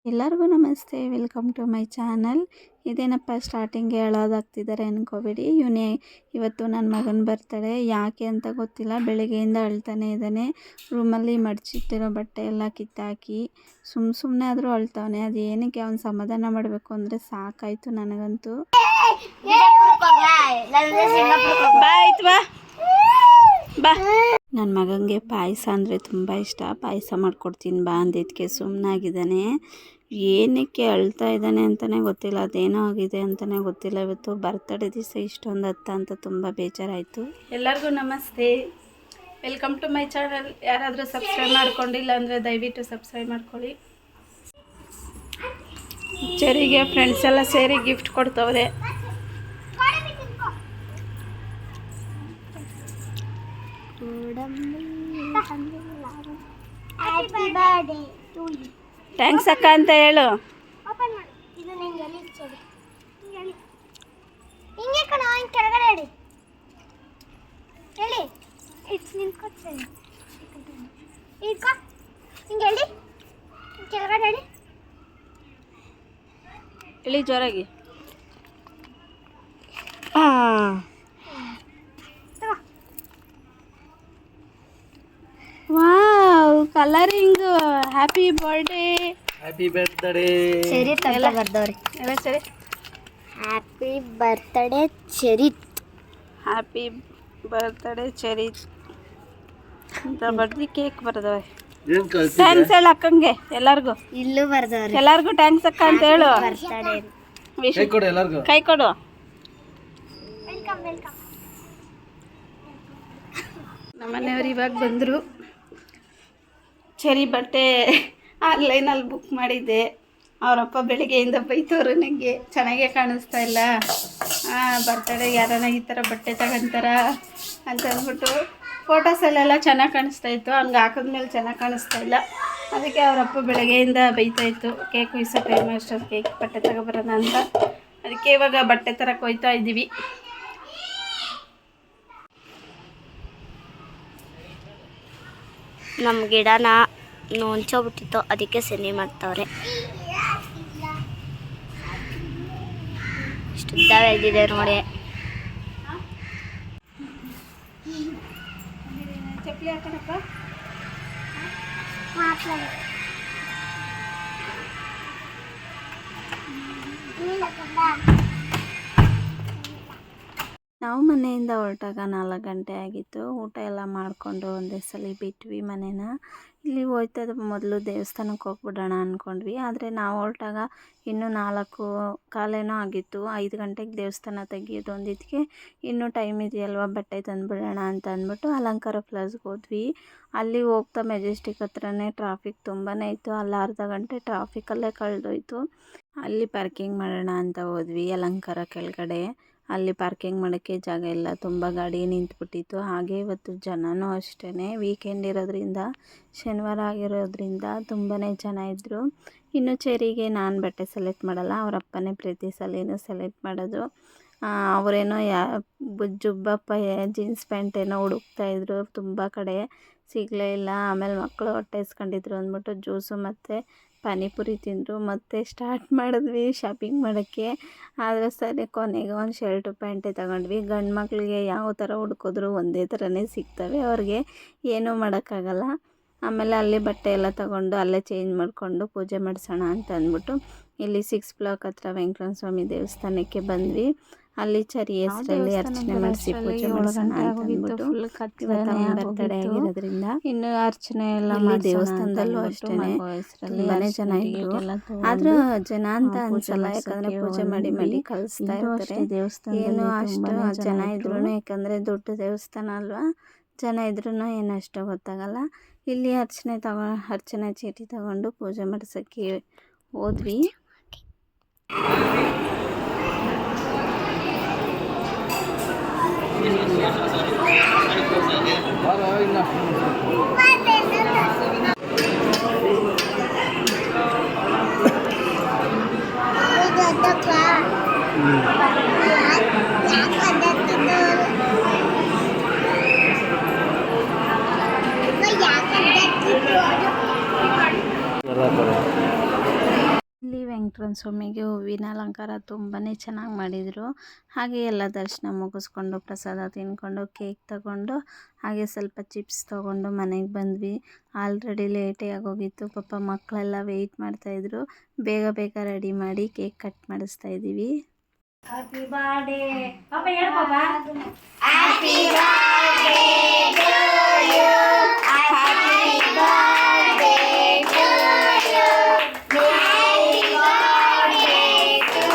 ಎಲ್ಲರಿಗೂ ನಮಸ್ತೆ, welcome to my channel. ಇದೇನಪ್ಪ ಸ್ಟಾರ್ಟಿಂಗ್ಗೆ ಹೇಳೋದಾಗ್ತಿದ್ದಾರೆ ಅಂದ್ಕೋಬೇಡಿ. ಇವತ್ತು ನನ್ನ ಮಗನ ಬರ್ತಡೆ. ಯಾಕೆ ಅಂತ ಗೊತ್ತಿಲ್ಲ, ಬೆಳಗ್ಗೆಯಿಂದ ಅಳ್ತಾನೆ ಇದ್ದಾನೆ. ರೂಮಲ್ಲಿ ಮಡಚಿಟ್ಟಿರೋ ಬಟ್ಟೆ ಎಲ್ಲ ಕಿತ್ತಾಕಿ ಸುಮ್ಮನೆ ಆದರೂ ಅಳ್ತಾವನೆ. ಅದು ಏನಕ್ಕೆ ಅವ್ನು ಸಮಾಧಾನ ಮಾಡಬೇಕು ಅಂದರೆ ಸಾಕಾಯಿತು ನನಗಂತೂ. ಬಾ, ನನ್ನ ಮಗನಿಗೆ ಪಾಯಸ ಅಂದರೆ ತುಂಬ ಇಷ್ಟ. ಪಾಯಸ ಮಾಡ್ಕೊಡ್ತೀನಿ ಬಾ ಅಂದಿದ್ದಕ್ಕೆ ಸುಮ್ಮನಾಗಿದ್ದಾನೆ. ಏನಕ್ಕೆ ಅಳ್ತಾ ಇದ್ದಾನೆ ಅಂತಲೇ ಗೊತ್ತಿಲ್ಲ, ಅದೇನೋ ಆಗಿದೆ ಅಂತಲೇ ಗೊತ್ತಿಲ್ಲ. ಇವತ್ತು ಬರ್ತಡೇ ದಿವಸ ಇಷ್ಟೊಂದು ಹತ್ತ ಅಂತ ತುಂಬ ಬೇಜಾರಾಯಿತು. ಎಲ್ಲರಿಗೂ ನಮಸ್ತೆ, ವೆಲ್ಕಮ್ ಟು ಮೈ ಚಾನಲ್. ಯಾರಾದರೂ ಸಬ್ಸ್ಕ್ರೈಬ್ ಮಾಡ್ಕೊಂಡಿಲ್ಲ ಅಂದರೆ ದಯವಿಟ್ಟು ಸಬ್ಸ್ಕ್ರೈಬ್ ಮಾಡ್ಕೊಳ್ಳಿ. ಚೆರಿಗೆ ಫ್ರೆಂಡ್ಸ್ ಎಲ್ಲ ಸೇರಿ ಗಿಫ್ಟ್ ಕೊಡ್ತವ್ರೆ. ಥ್ಯಾಂಕ್ಸ್ ಅಕ್ಕ ಅಂತ ಹೇಳು. ಹೇಳಿ ಜೋರಾಗಿ. Wow, colouring. Happy birthday. Happy birthday. ಸರಿ ಎಲ್ಲ ಬರ್ದವ್ರಿ ಎಲ್ಲ ಸರಿ. Happy birthday Charit. Happy birthday Charit ಅಂತ ಬರ್ದು ಕೇಕ್ ಬರ್ದವೆ. ಥ್ಯಾಂಕ್ಸ್ ಹೇಳು ಅಕ್ಕಂಗೆ ಎಲ್ಲರಿಗೂ. ಇಲ್ಲೂ ಬರ್ದವ್ರಿ. ಎಲ್ಲರಿಗೂ ಥ್ಯಾಂಕ್ಸ್ ಅಕ್ಕ ಅಂತ ಹೇಳು. ಬರ್ತ್ಡೇ ಕೈ ಕೊಡು ಎಲ್ಲರಿಗೂ. ಕೈ ಕೊಡು. ನಮ್ಮನೆಯವ್ರು ಇವಾಗ ಬಂದರು. ಚೆರಿ ಬಟ್ಟೆ ಆನ್ಲೈನಲ್ಲಿ ಬುಕ್ ಮಾಡಿದ್ದೆ. ಅವರಪ್ಪ ಬೆಳಿಗ್ಗೆಯಿಂದ ಬೈತವ್ರು ನನಗೆ, ಚೆನ್ನಾಗೇ ಕಾಣಿಸ್ತಾ ಇಲ್ಲ, ಬರ್ತಡೆಗೆ ಯಾರನ್ನ ಈ ಥರ ಬಟ್ಟೆ ತಗೊಂತಾರ ಅಂತ ಅಂದ್ಬಿಟ್ಟು. ಫೋಟೋಸಲ್ಲೆಲ್ಲ ಚೆನ್ನಾಗಿ ಕಾಣಿಸ್ತಾ ಇತ್ತು, ಹಂಗೆ ಹಾಕಿದ್ಮೇಲೆ ಚೆನ್ನಾಗಿ ಕಾಣಿಸ್ತಾ ಇಲ್ಲ. ಅದಕ್ಕೆ ಅವರಪ್ಪ ಬೆಳಗ್ಗೆಯಿಂದ ಬೈತಾಯಿತ್ತು, ಕೇಕ್ ಕುಯ್ಸೋ ಟೈಮ್ ಅಷ್ಟೊಂದು ಕೇಕ್ ಬಟ್ಟೆ ತಗೊಬರೋಣ ಅಂತ. ಅದಕ್ಕೆ ಇವಾಗ ಬಟ್ಟೆ ತರಕ್ಕೆ ಹೋಯ್ತಾ ಇದ್ದೀವಿ. ನಮ್ಮ ಗಿಡನ ನೋಂಚೋಗ್ಬಿಟ್ಟಿತ್ತು, ಅದಕ್ಕೆ ಸೆನಿ ಮಾಡ್ತವ್ರೆ. ಇಷ್ಟು ಉದ್ದ ಬೆಳೆದಿದೆ ನೋಡಿ. ಚಪ್ಪಲಿ ಹಾಕೋಣಪ್ಪ. ನಾವು ಮನೆಯಿಂದ ಹೊರಟಾಗ 4 ಗಂಟೆ ಆಗಿತ್ತು. ಊಟ ಎಲ್ಲ ಮಾಡಿಕೊಂಡು ಒಂದೇ ಸಲ ಬಿಟ್ವಿ ಮನೇನ. ಇಲ್ಲಿ ಹೋಯ್ತದ ಮೊದಲು ದೇವಸ್ಥಾನಕ್ಕೆ ಹೋಗ್ಬಿಡೋಣ ಅಂದ್ಕೊಂಡ್ವಿ. ಆದರೆ ನಾವು ಹೊರಟಾಗ ಇನ್ನೂ 4:15 ಆಗಿತ್ತು. 5 ಗಂಟೆಗೆ ದೇವಸ್ಥಾನ ತೆಗಿಯೋದು ಅಂದಿದ್ದಕ್ಕೆ ಇನ್ನೂ ಟೈಮ್ ಇದೆಯಲ್ವ, ಬಟ್ಟೆ ತಂದುಬಿಡೋಣ ಅಂತ ಅಂದ್ಬಿಟ್ಟು ಅಲಂಕಾರ ಪ್ಲಾಸ್ಗೆ ಹೋದ್ವಿ. ಅಲ್ಲಿ ಹೋಗ್ತಾ ಮೆಜೆಸ್ಟಿಕ್ ಹತ್ರನೇ ಟ್ರಾಫಿಕ್ ತುಂಬಾ ಇತ್ತು. ಅಲ್ಲಿ ಅರ್ಧ ಗಂಟೆ ಟ್ರಾಫಿಕಲ್ಲೇ ಕಳೆದೋಯ್ತು. ಅಲ್ಲಿ ಪಾರ್ಕಿಂಗ್ ಮಾಡೋಣ ಅಂತ ಹೋದ್ವಿ ಅಲಂಕಾರ ಕೆಳಗಡೆ. ಅಲ್ಲಿ ಪಾರ್ಕಿಂಗ್ ಮಾಡೋಕ್ಕೆ ಜಾಗ ಇಲ್ಲ, ತುಂಬ ಗಾಡಿ ನಿಂತ್ಬಿಟ್ಟಿತ್ತು. ಹಾಗೆ ಇವತ್ತು ಜನನೂ ಅಷ್ಟೇ, ವೀಕೆಂಡ್ ಇರೋದ್ರಿಂದ, ಶನಿವಾರ ಆಗಿರೋದ್ರಿಂದ ತುಂಬಾ ಜನ ಇದ್ದರು. ಇನ್ನು ಚೆರಿಗೆ ನಾನು ಬಟ್ಟೆ ಸೆಲೆಕ್ಟ್ ಮಾಡಲ್ಲ, ಅವರಪ್ಪನೇ ಪ್ರತಿ ಸಲಿನೂ ಸೆಲೆಕ್ಟ್ ಮಾಡೋದು. ಅವರೇನೋ ಜುಬ್ಬಪ್ಪ ಜೀನ್ಸ್ ಪ್ಯಾಂಟ್ ಏನೋ ಹುಡುಕ್ತಾಯಿದ್ರು, ತುಂಬ ಕಡೆ ಸಿಗಲೇ ಇಲ್ಲ. ಆಮೇಲೆ ಮಕ್ಕಳು ಹೊಟ್ಟೆ ಇಸ್ಕೊಂಡಿದ್ರು ಅಂದ್ಬಿಟ್ಟು ಜ್ಯೂಸು ಮತ್ತು ಪಾನಿಪುರಿ ತಿಂದರು. ಮತ್ತೆ ಸ್ಟಾರ್ಟ್ ಮಾಡಿದ್ವಿ ಶಾಪಿಂಗ್ ಮಾಡೋಕ್ಕೆ. ಆದರೆ ಸರಿ ಕೊನೆಗೆ ಒಂದು ಶರ್ಟು ಪ್ಯಾಂಟೇ ತಗೊಂಡ್ವಿ. ಗಂಡು ಮಕ್ಕಳಿಗೆ ಯಾವ ಥರ ಹುಡ್ಕಿದ್ರು ಒಂದೇ ಥರನೇ ಸಿಗ್ತವೆ, ಅವ್ರಿಗೆ ಏನೂ ಮಾಡೋಕ್ಕಾಗಲ್ಲ. ಆಮೇಲೆ ಅಲ್ಲಿ ಬಟ್ಟೆ ಎಲ್ಲ ತಗೊಂಡು ಅಲ್ಲೇ ಚೇಂಜ್ ಮಾಡಿಕೊಂಡು ಪೂಜೆ ಮಾಡಿಸೋಣ ಅಂತ ಅಂದ್ಬಿಟ್ಟು ಇಲ್ಲಿ 6 ಬ್ಲಾಕ್ ಹತ್ರ ವೆಂಕಟರಮಣ ಸ್ವಾಮಿ ದೇವಸ್ಥಾನಕ್ಕೆ ಬಂದ್ವಿ. ಅಲ್ಲಿ ಚರಿ ಹೆಸರಲ್ಲಿ ಅರ್ಚನೆ ಮಾಡಿಸಿ ಪೂಜೆ ಮಾಡಿಸೋಣ ಅಂತ ಅಂದ್ಬಿಟ್ಟು. ಬರ್ತಡೇ ಆಗಿರೋದ್ರಿಂದ ಇನ್ನು ಅರ್ಚನೆ ಎಲ್ಲ ಮಾಡಿ ದೇವಸ್ಥಾನದಲ್ಲೂ ಅಷ್ಟೇ ತುಂಬಾನೇ ಜನ ಇದ್ರು. ಆದ್ರೂ ಜನ ಅಂತ ಅನ್ಸಲ್ಲ, ಯಾಕಂದ್ರೆ ಪೂಜೆ ಮಾಡಿ ಕಳಿಸ್ತಾ ಇರ್ತಾರೆ. ಏನು ಅಷ್ಟು ಜನ ಇದ್ರು, ಯಾಕಂದ್ರೆ ದೊಡ್ಡ ದೇವಸ್ಥಾನ ಅಲ್ವಾ, ಜನ ಇದ್ರೂ ಏನಷ್ಟು ಗೊತ್ತಾಗಲ್ಲ. ಇಲ್ಲಿ ಅರ್ಚನೆ ಚೀಟಿ ತಗೊಂಡು ಪೂಜೆ ಮಾಡಿಸೋಕ್ಕೆ ಹೋದ್ವಿ. ಸಂಕ್ರಾಂತಿ ಸ್ವಾಮಿಗೆ ಹೂವಿನ ಅಲಂಕಾರ ತುಂಬಾ ಚೆನ್ನಾಗಿ ಮಾಡಿದರು. ಹಾಗೆ ಎಲ್ಲ ದರ್ಶನ ಮುಗಿಸ್ಕೊಂಡು ಪ್ರಸಾದ ತಿಂದ್ಕೊಂಡು ಕೇಕ್ ತಗೊಂಡು ಹಾಗೆ ಸ್ವಲ್ಪ ಚಿಪ್ಸ್ ತೊಗೊಂಡು ಮನೆಗೆ ಬಂದ್ವಿ. ಆಲ್ರೆಡಿ ಲೇಟೇ ಆಗೋಗಿತ್ತು. ಪಾಪ ಮಕ್ಕಳೆಲ್ಲ ವೆಯ್ಟ್ ಮಾಡ್ತಾಯಿದ್ರು. ಬೇಗ ಬೇಗ ರೆಡಿ ಮಾಡಿ ಕೇಕ್ ಕಟ್ ಮಾಡಿಸ್ತಾ ಇದ್ದೀವಿ. ಹ್ಯಾಪಿ ಬರ್ಡೇ ಪಾಪ, ಹೇಳು ಪಾಪ. Happy birthday to you, happy birthday to you, happy birthday to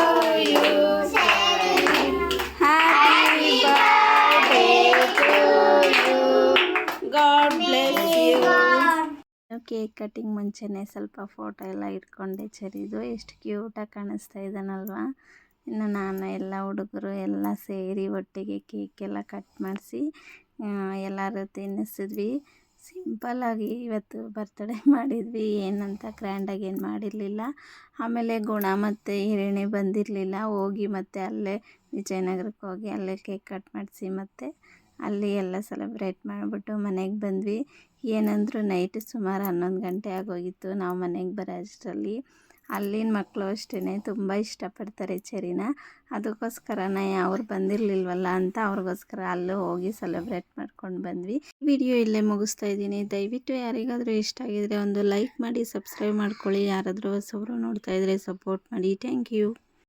you, happy birthday to you, God bless you. Cake cutting ಮುಂಚೆನೇ ಸ್ವಲ್ಪ ಫೋಟೋ ಎಲ್ಲ ಇಟ್ಕೊಂಡೆ ಚರಿದು. ಎಷ್ಟು ಕ್ಯೂಟಾಗಿ ಕಾಣಿಸ್ತಾ ಇದ್ದಾನಲ್ವಾ. ಇನ್ನು ನಾನು ಎಲ್ಲ ಹುಡುಗರು ಎಲ್ಲ ಸೇರಿ ಒಟ್ಟಿಗೆ ಕೇಕೆಲ್ಲ ಕಟ್ ಮಾಡಿಸಿ ಎಲ್ಲರೂ ತಿನ್ನಿಸಿದ್ವಿ. ಸಿಂಪಲ್ಲಾಗಿ ಇವತ್ತು ಬರ್ತಡೇ ಮಾಡಿದ್ವಿ, ಏನಂತ ಗ್ರ್ಯಾಂಡಾಗಿ ಏನು ಮಾಡಿರಲಿಲ್ಲ. ಆಮೇಲೆ ಗುಣ ಮತ್ತು ಹಿರಿಣಿ ಬಂದಿರಲಿಲ್ಲ. ಹೋಗಿ ಮತ್ತೆ ಅಲ್ಲೇ ವಿಜಯನಗರಕ್ಕೆ ಹೋಗಿ ಅಲ್ಲೇ ಕೇಕ್ ಕಟ್ ಮಾಡಿಸಿ ಮತ್ತು ಅಲ್ಲಿ ಎಲ್ಲ ಸೆಲೆಬ್ರೇಟ್ ಮಾಡಿಬಿಟ್ಟು ಮನೆಗೆ ಬಂದ್ವಿ. ಏನಂದರೂ ನೈಟ್ ಸುಮಾರು 11 ಗಂಟೆ ಆಗೋಗಿತ್ತು ನಾವು ಮನೆಗೆ ಬರೋ ಅಷ್ಟರಲ್ಲಿ. ಅಲ್ಲಿನ ಮಕ್ಕಳು ಅಷ್ಟೇ ತುಂಬ ಇಷ್ಟಪಡ್ತಾರೆ ಚೆರಿನ. ಅದಕ್ಕೋಸ್ಕರನೇ ಅವ್ರು ಬಂದಿರಲಿಲ್ವಲ್ಲ ಅಂತ ಅವ್ರಿಗೋಸ್ಕರ ಅಲ್ಲೂ ಹೋಗಿ ಸೆಲೆಬ್ರೇಟ್ ಮಾಡ್ಕೊಂಡು ಬಂದ್ವಿ. ವಿಡಿಯೋ ಇಲ್ಲೇ ಮುಗಿಸ್ತಾ ಇದ್ದೀನಿ. ದಯವಿಟ್ಟು ಯಾರಿಗಾದರೂ ಇಷ್ಟ ಆಗಿದರೆ ಒಂದು ಲೈಕ್ ಮಾಡಿ, ಸಬ್ಸ್ಕ್ರೈಬ್ ಮಾಡ್ಕೊಳ್ಳಿ. ಯಾರಾದರೂ ಹೊಸಬ್ರು ನೋಡ್ತಾ ಇದ್ದರೆ ಸಪೋರ್ಟ್ ಮಾಡಿ. Thank you.